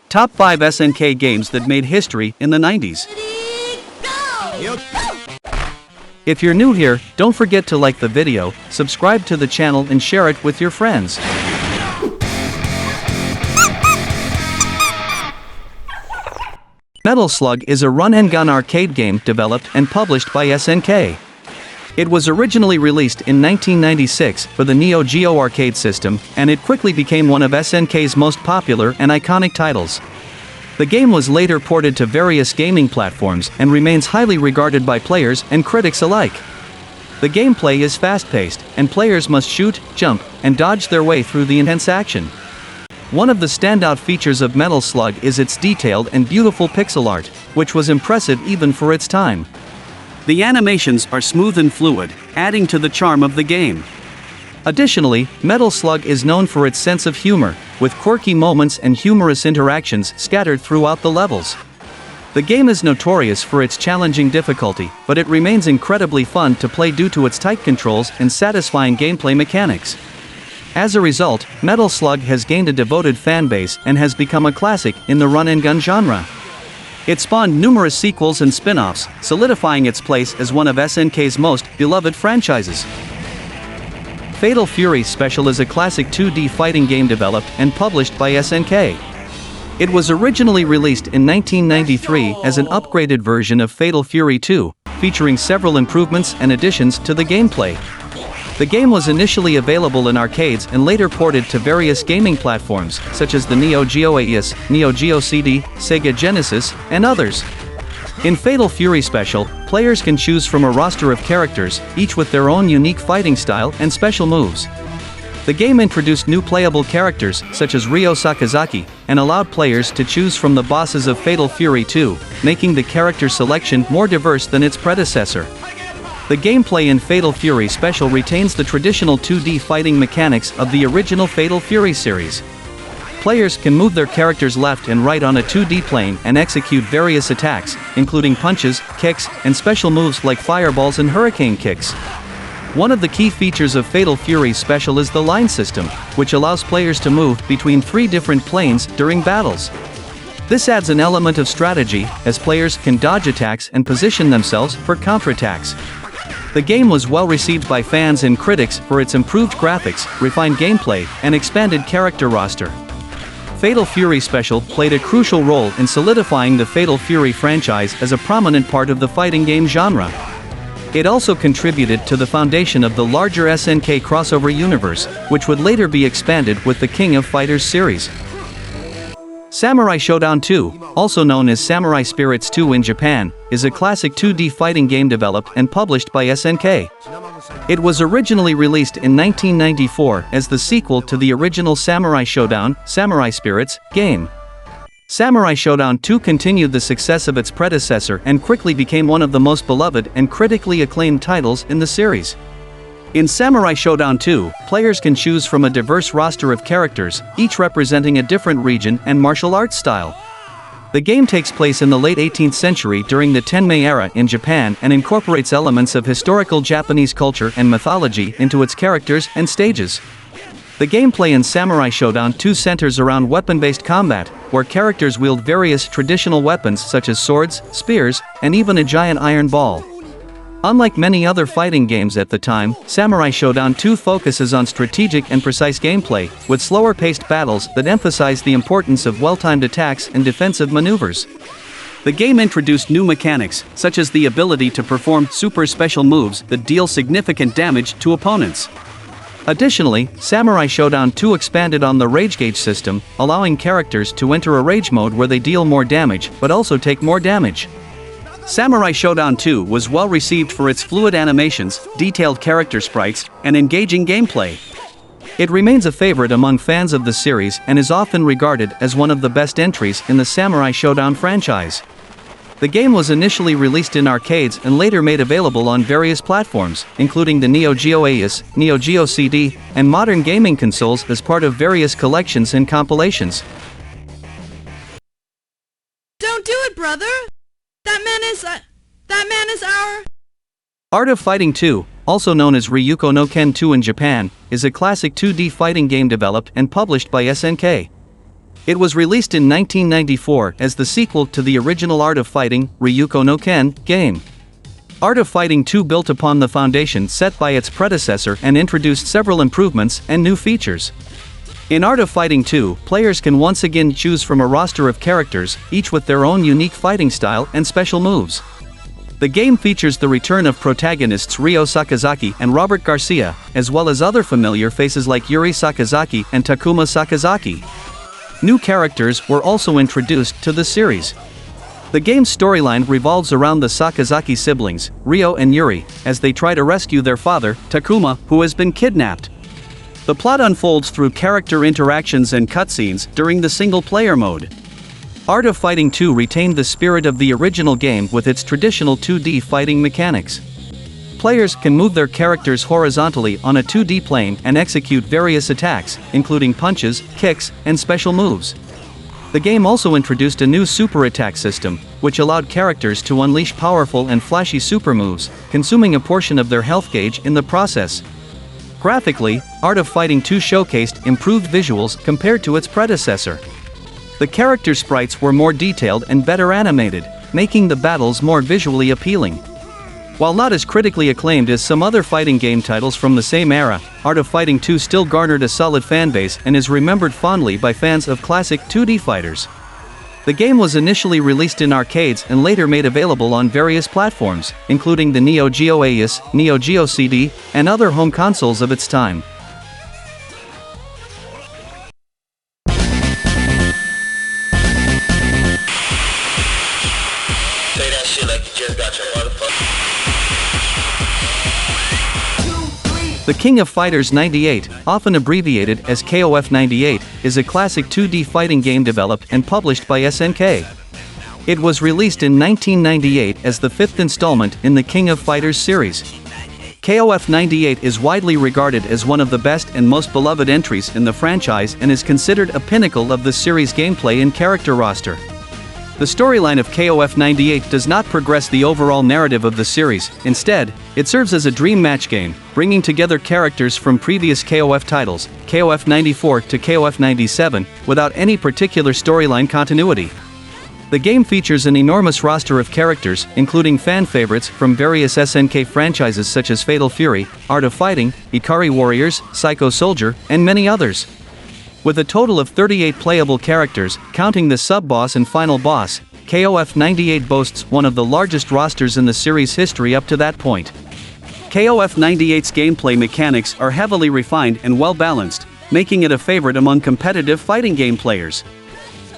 Top 5 SNK games that made history in the 90s. If you're new here, don't forget to like the video, subscribe to the channel and share it with your friends. Metal Slug is a run-and-gun arcade game developed and published by SNK. It was originally released in 1996 for the Neo Geo arcade system, and it quickly became one of SNK's most popular and iconic titles. The game was later ported to various gaming platforms and remains highly regarded by players and critics alike. The gameplay is fast-paced, and players must shoot, jump, and dodge their way through the intense action. One of the standout features of Metal Slug is its detailed and beautiful pixel art, which was impressive even for its time. The animations are smooth and fluid, adding to the charm of the game. Additionally, Metal Slug is known for its sense of humor, with quirky moments and humorous interactions scattered throughout the levels. The game is notorious for its challenging difficulty, but it remains incredibly fun to play due to its tight controls and satisfying gameplay mechanics. As a result, Metal Slug has gained a devoted fanbase and has become a classic in the run-and-gun genre. It spawned numerous sequels and spin-offs, solidifying its place as one of SNK's most beloved franchises. Fatal Fury Special is a classic 2D fighting game developed and published by SNK. It was originally released in 1993 as an upgraded version of Fatal Fury 2, featuring several improvements and additions to the gameplay. The game was initially available in arcades and later ported to various gaming platforms, such as the Neo Geo AES, Neo Geo CD, Sega Genesis, and others. In Fatal Fury Special, players can choose from a roster of characters, each with their own unique fighting style and special moves. The game introduced new playable characters, such as Ryo Sakazaki, and allowed players to choose from the bosses of Fatal Fury 2, making the character selection more diverse than its predecessor. The gameplay in Fatal Fury Special retains the traditional 2D fighting mechanics of the original Fatal Fury series. Players can move their characters left and right on a 2D plane and execute various attacks, including punches, kicks, and special moves like fireballs and hurricane kicks. One of the key features of Fatal Fury Special is the line system, which allows players to move between 3 different planes during battles. This adds an element of strategy, as players can dodge attacks and position themselves for counterattacks. The game was well received by fans and critics for its improved graphics, refined gameplay, and expanded character roster. Fatal Fury Special played a crucial role in solidifying the Fatal Fury franchise as a prominent part of the fighting game genre. It also contributed to the foundation of the larger SNK crossover universe, which would later be expanded with the King of Fighters series. Samurai Showdown 2, also known as Samurai Spirits 2 in Japan, is a classic 2D fighting game developed and published by SNK. It was originally released in 1994 as the sequel to the original Samurai Showdown, Samurai Spirits, game. Samurai Showdown 2 continued the success of its predecessor and quickly became one of the most beloved and critically acclaimed titles in the series. In Samurai Showdown 2, players can choose from a diverse roster of characters, each representing a different region and martial arts style. The game takes place in the late 18th century during the Tenmei era in Japan and incorporates elements of historical Japanese culture and mythology into its characters and stages. The gameplay in Samurai Showdown 2 centers around weapon-based combat, where characters wield various traditional weapons such as swords, spears, and even a giant iron ball. Unlike many other fighting games at the time, Samurai Showdown 2 focuses on strategic and precise gameplay, with slower-paced battles that emphasize the importance of well-timed attacks and defensive maneuvers. The game introduced new mechanics, such as the ability to perform super special moves that deal significant damage to opponents. Additionally, Samurai Showdown 2 expanded on the rage gauge system, allowing characters to enter a rage mode where they deal more damage but also take more damage. Samurai Showdown 2 was well received for its fluid animations, detailed character sprites, and engaging gameplay. It remains a favorite among fans of the series and is often regarded as one of the best entries in the Samurai Showdown franchise. The game was initially released in arcades and later made available on various platforms, including the Neo Geo AES, Neo Geo CD, and modern gaming consoles as part of various collections and compilations. Don't do it, brother! That man is our... Art of Fighting 2, also known as Ryuko no Ken 2 in Japan, is a classic 2D fighting game developed and published by SNK. It was released in 1994 as the sequel to the original Art of Fighting, Ryuko no Ken, game. Art of Fighting 2 built upon the foundation set by its predecessor and introduced several improvements and new features. In Art of Fighting 2, players can once again choose from a roster of characters, each with their own unique fighting style and special moves. The game features the return of protagonists Ryo Sakazaki and Robert Garcia, as well as other familiar faces like Yuri Sakazaki and Takuma Sakazaki. New characters were also introduced to the series. The game's storyline revolves around the Sakazaki siblings, Ryo and Yuri, as they try to rescue their father, Takuma, who has been kidnapped. The plot unfolds through character interactions and cutscenes during the single-player mode. Art of Fighting 2 retained the spirit of the original game with its traditional 2D fighting mechanics. Players can move their characters horizontally on a 2D plane and execute various attacks, including punches, kicks, and special moves. The game also introduced a new super attack system, which allowed characters to unleash powerful and flashy super moves, consuming a portion of their health gauge in the process. Graphically, Art of Fighting 2 showcased improved visuals compared to its predecessor. The character sprites were more detailed and better animated, making the battles more visually appealing. While not as critically acclaimed as some other fighting game titles from the same era, Art of Fighting 2 still garnered a solid fanbase and is remembered fondly by fans of classic 2D fighters. The game was initially released in arcades and later made available on various platforms, including the Neo Geo AES, Neo Geo CD, and other home consoles of its time. Say that shit like you just got your motherfucker. The King of Fighters 98, often abbreviated as KOF 98, is a classic 2D fighting game developed and published by SNK. It was released in 1998 as the fifth installment in the King of Fighters series. KOF 98 is widely regarded as one of the best and most beloved entries in the franchise and is considered a pinnacle of the series' gameplay and character roster. The storyline of KOF 98 does not progress the overall narrative of the series. Instead, it serves as a dream match game, bringing together characters from previous KOF titles, KOF 94 to KOF 97, without any particular storyline continuity. The game features an enormous roster of characters, including fan favorites from various SNK franchises such as Fatal Fury, Art of Fighting, Ikari Warriors, Psycho Soldier, and many others. With a total of 38 playable characters, counting the sub-boss and final boss, KOF 98 boasts one of the largest rosters in the series' history up to that point. KOF 98's gameplay mechanics are heavily refined and well-balanced, making it a favorite among competitive fighting game players.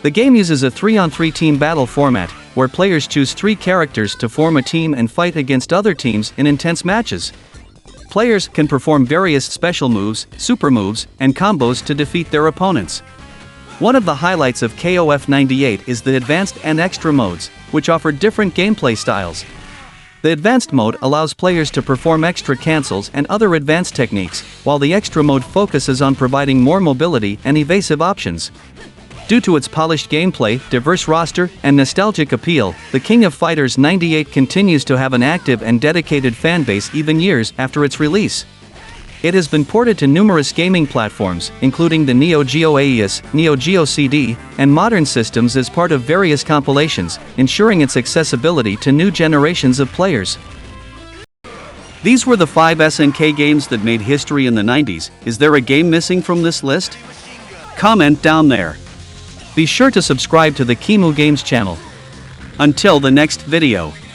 The game uses a 3-on-3 team battle format, where players choose 3 characters to form a team and fight against other teams in intense matches. Players can perform various special moves, super moves, and combos to defeat their opponents. One of the highlights of KOF 98 is the Advanced and Extra modes, which offer different gameplay styles. The Advanced mode allows players to perform extra cancels and other advanced techniques, while the Extra mode focuses on providing more mobility and evasive options. Due to its polished gameplay, diverse roster, and nostalgic appeal, the King of Fighters 98 continues to have an active and dedicated fanbase even years after its release. It has been ported to numerous gaming platforms, including the Neo Geo AES, Neo Geo CD, and modern systems as part of various compilations, ensuring its accessibility to new generations of players. These were the 5 SNK games that made history in the 90s. Is there a game missing from this list? Comment down there. Be sure to subscribe to the Kimu Games channel. Until the next video.